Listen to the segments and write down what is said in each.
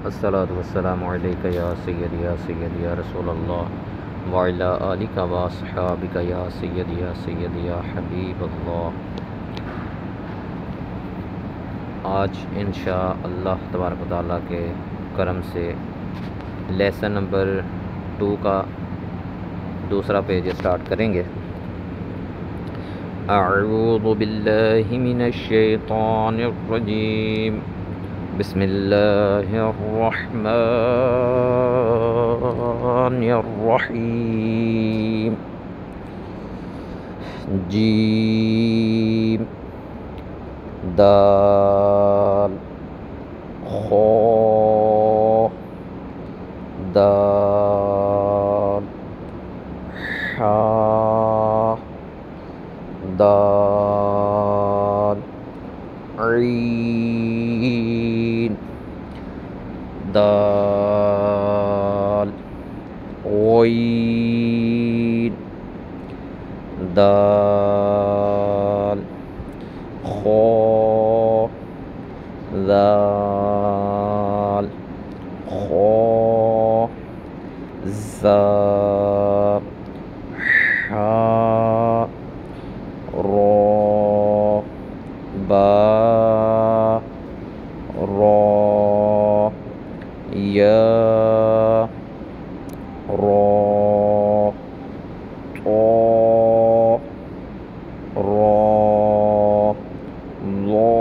अस्सलातु वस्सलामु अलैका या सय्यदी या रसूलल्लाह व अला आलिका व अस्हाबिका या सय्यदी या हबीबल्लाह। आज इंशाअल्लाह तबारक व तआला के करम से लेसन नंबर 2 का दूसरा पेज स्टार्ट करेंगे। अऊज़ु बिल्लाहि मिनश शैतानिर रजीम, बिस्मिल्लाहिर्रहमानिर्रहीम। जीम दाल खौ दाल हा दाल ऐन दाल गैन दाल खौ दाल खौ ज़ा हा रो बा रो या रो तो रो लो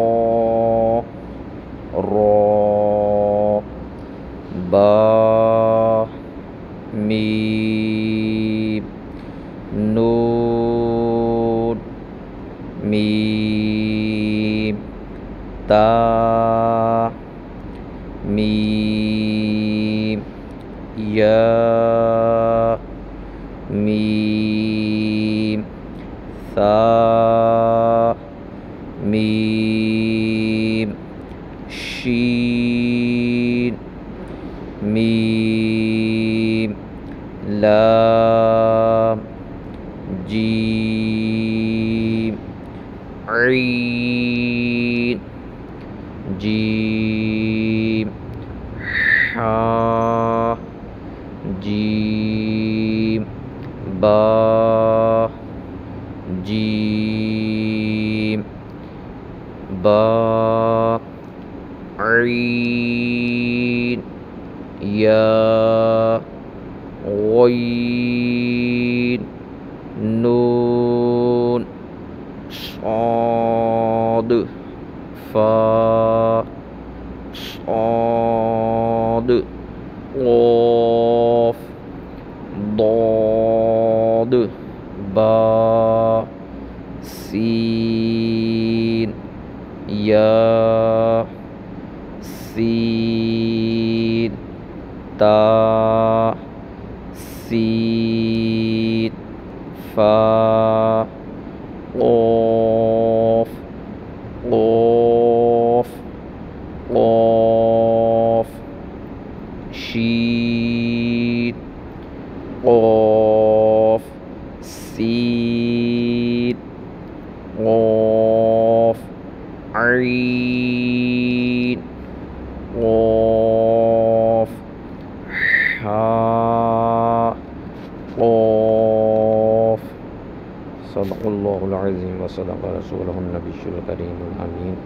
रो बा मीम नून मीम ता मीम या मीम सा मीम शीन मीम लाम जीम ऐन जीम हा जीम बा जीम बा ऐन या गैन नून साद फा साद क़ाफ़ दाद बा सीन या सीन ता सीन फा क़ाफ़ क़ाफ़ क़ाफ़ शीन क़ाफ़ सीन क़ाफ़ ऐन क़ाफ़ हा क़ाफ़। सदक़ल्लाहुल अज़ीम व सदक़ रसूलुहुन नबियुल करीमुल अमीन।